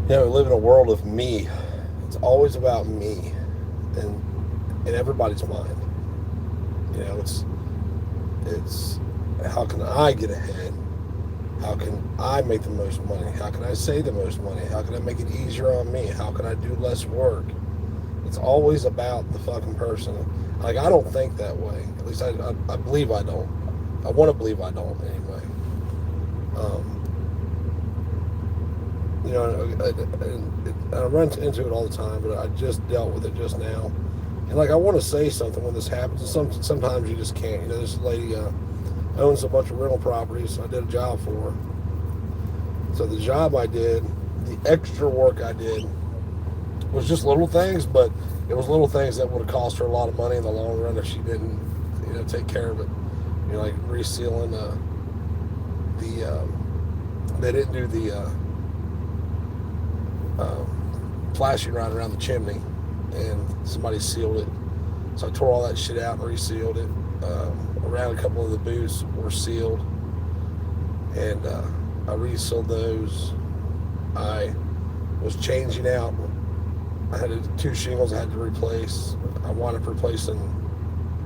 You know, we live in a world of me. It's always about me, and in everybody's mind. You know, it's how can I get ahead? How can I make the most money? How can I save the most money? How can I make it easier on me? How can I do less work? It's always about the fucking person. Like, I don't think that way. At least I believe I don't. I want to believe I don't anyway. Um, you know, I run into it all the time, but I just dealt with it just now. And like, I want to say something when this happens, and sometimes you just can't. You know, this lady owns a bunch of rental properties. So I did a job for her. So the job I did, the extra work I did, was just little things, but it was little things that would have cost her a lot of money in the long run if she didn't, you know, take care of it. You know, like resealing they didn't do the flashing right around the chimney, and somebody sealed it. So I tore all that shit out and resealed it. Around a couple of the booths were sealed, and I resealed those. I was changing out. I had two shingles I had to replace. I wound up replacing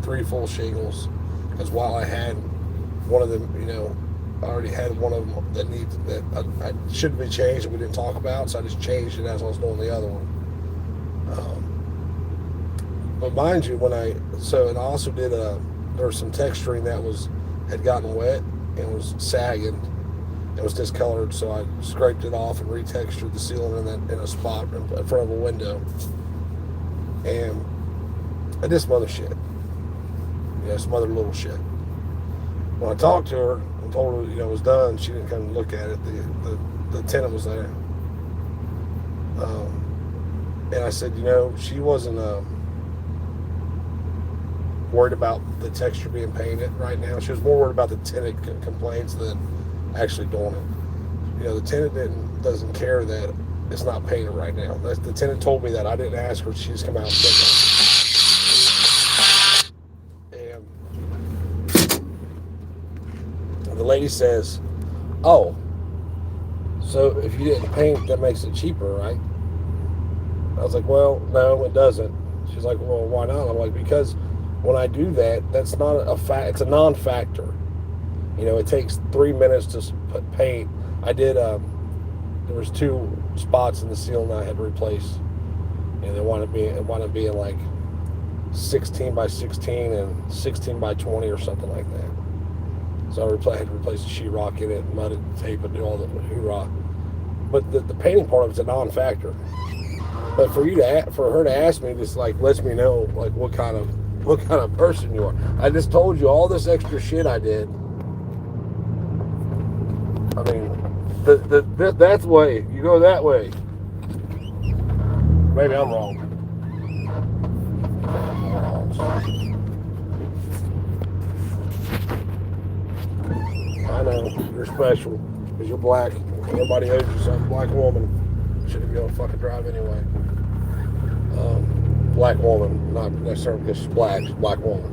three full shingles because while I had one of them, you know, I already had one of them that I should be changed that we didn't talk about, so I just changed it as I was doing the other one. But mind you, and I also did there was some texturing that had gotten wet and was sagging. It was discolored, so I scraped it off and retextured the ceiling in a spot in front of a window. And I did some other shit. You know, some other little shit. When I talked to her and told her, you know, it was done, she didn't come and look at it. The tenant was there. And I said, you know, she wasn't worried about the texture being painted right now. She was more worried about the tenant complaints than actually doing it. You know, the tenant doesn't care that it's not painted right now. The tenant told me that. I didn't ask her. She just come out and said that. And the lady says, "Oh, so if you didn't paint, that makes it cheaper, right?" I was like, "Well, no, it doesn't." She's like, "Well, why not?" I'm like, "Because when I do that, that's not a fact. It's a non-factor. You know, it takes 3 minutes to put paint. I did. There was two spots in the ceiling I had to replace, and it wound up being like 16 by 16 and 16 by 20 or something like that. So I had to replace the sheetrock in it, mud it, tape it, do all the hoorah. But the painting part of it's a non-factor. But for her to ask me, just like lets me know like what kind of person you are. I just told you all this extra shit I did. I mean, that's the way. You go that way. Maybe I'm wrong. I know, you're special because you're black. Nobody owes you something. Black woman shouldn't be able to fucking drive anyway. Black woman, not necessarily because she's black woman.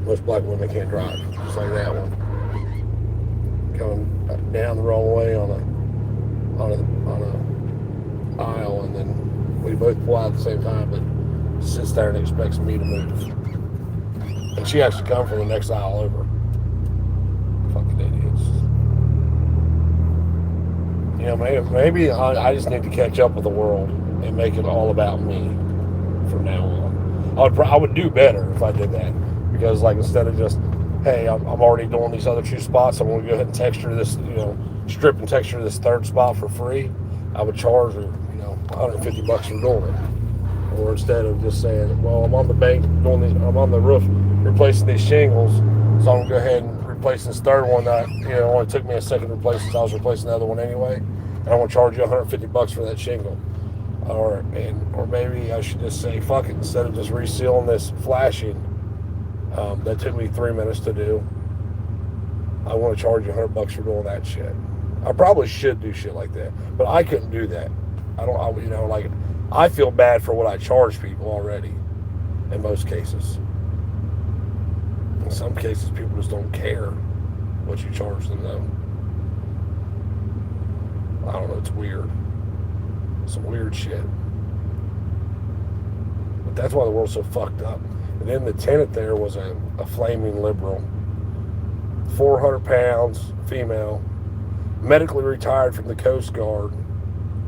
Most black women can't drive, just like that one. Coming down the wrong way on a aisle, and then we both pull out at the same time, but sits there and expects me to move. And she has to come from the next aisle over. Fucking idiots. You know, maybe I just need to catch up with the world and make it all about me from now on. I would do better if I did that, because like instead of just, hey, I'm already doing these other two spots, I'm going to go ahead and texture this, you know, strip and texture this third spot for free, I would charge her, you know, $150 for doing it. Or instead of just saying, well, I'm on the bank I'm on the roof replacing these shingles, so I'm going to go ahead and replace this third one that, you know, only took me a second to replace since I was replacing the other one anyway, and I'm going to charge you $150 for that shingle. Or maybe I should just say, fuck it, instead of just resealing this flashing that took me 3 minutes to do, I want to charge you $100 for doing that shit. I probably should do shit like that, but I couldn't do that. You know, like, I feel bad for what I charge people already in most cases. In some cases, people just don't care what you charge them, though. I don't know, it's weird. Some weird shit. But that's why the world's so fucked up. And then the tenant there was a flaming liberal. 400 pounds, female, medically retired from the Coast Guard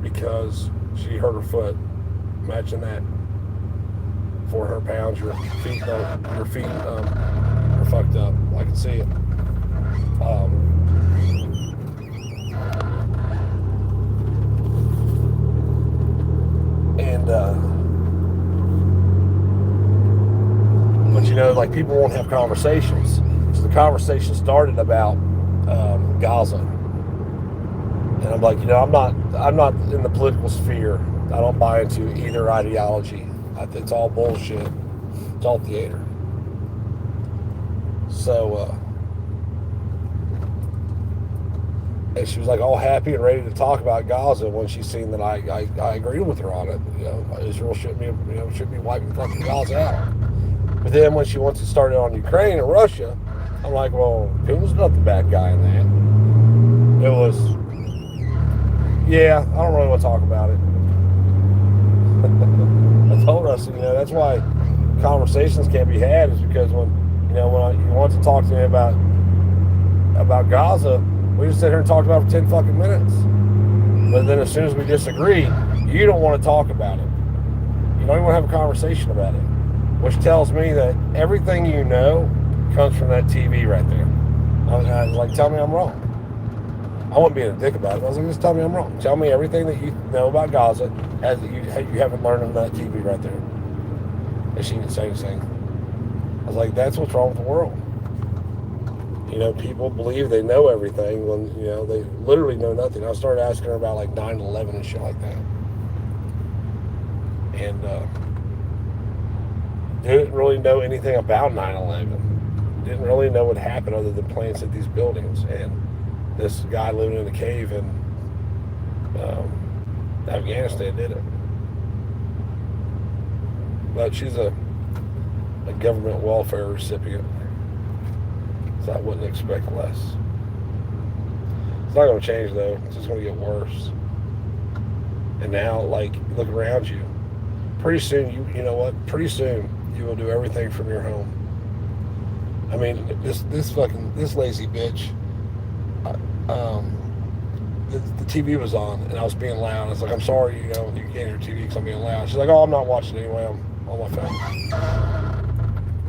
because she hurt her foot. Imagine that. 400 pounds, your feet are fucked up. I can see it. But you know, like people won't have conversations. So the conversation started about Gaza, and I'm like, you know, I'm not in the political sphere. I don't buy into either ideology. It's all bullshit. It's all theater. So, and she was like all happy and ready to talk about Gaza when she seen that I agreed with her on it. You know, Israel shouldn't be wiping fucking Gaza out. But then when she wants to start it on Ukraine and Russia, I'm like, well, Putin's not the bad guy in that. It was, yeah, I don't really want to talk about it. I told her, I said, you know, that's why conversations can't be had, is because when you want to talk to me about Gaza, we just sit here and talk about it for 10 fucking minutes. But then as soon as we disagree, you don't want to talk about it. You don't even want to have a conversation about it. Which tells me that everything you know comes from that TV right there. I was like, tell me I'm wrong. I wasn't being a dick about it. I was like, just tell me I'm wrong. Tell me everything that you know about Gaza as you haven't learned on that TV right there. And she didn't say anything. I was like, that's what's wrong with the world. You know, people believe they know everything when, you know, they literally know nothing. I started asking her about like 9/11 and shit like that. And didn't really know anything about 9/11. Didn't really know what happened other than plants at these buildings. And this guy living in a cave in Afghanistan did it. But she's a government welfare recipient. So I wouldn't expect less. It's not going to change though. It's just going to get worse. And now, like, look around you. Pretty soon, you know what? Pretty soon, you will do everything from your home. I mean, this lazy bitch. The TV was on, and I was being loud. I was like, I'm sorry, you know, you can't hear TV because I'm being loud. She's like, oh, I'm not watching anyway. I'm on my phone.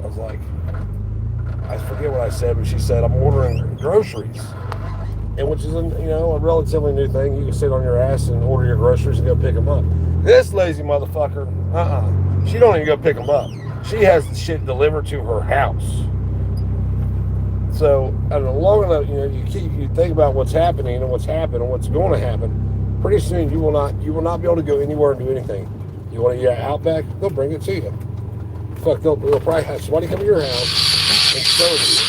I was like, I forget what I said, but she said, I'm ordering groceries. And which is, a relatively new thing. You can sit on your ass and order your groceries and go pick them up. This lazy motherfucker, she don't even go pick them up. She has the shit delivered to her house. So, I don't know, long enough, you think about what's happening and what's happened and what's going to happen. Pretty soon, you will not be able to go anywhere and do anything. You want to eat Outback? They'll bring it to you. Fuck, they'll probably have somebody come to your house and serve you.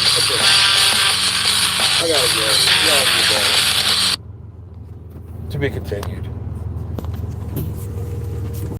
I gotta go. To be continued.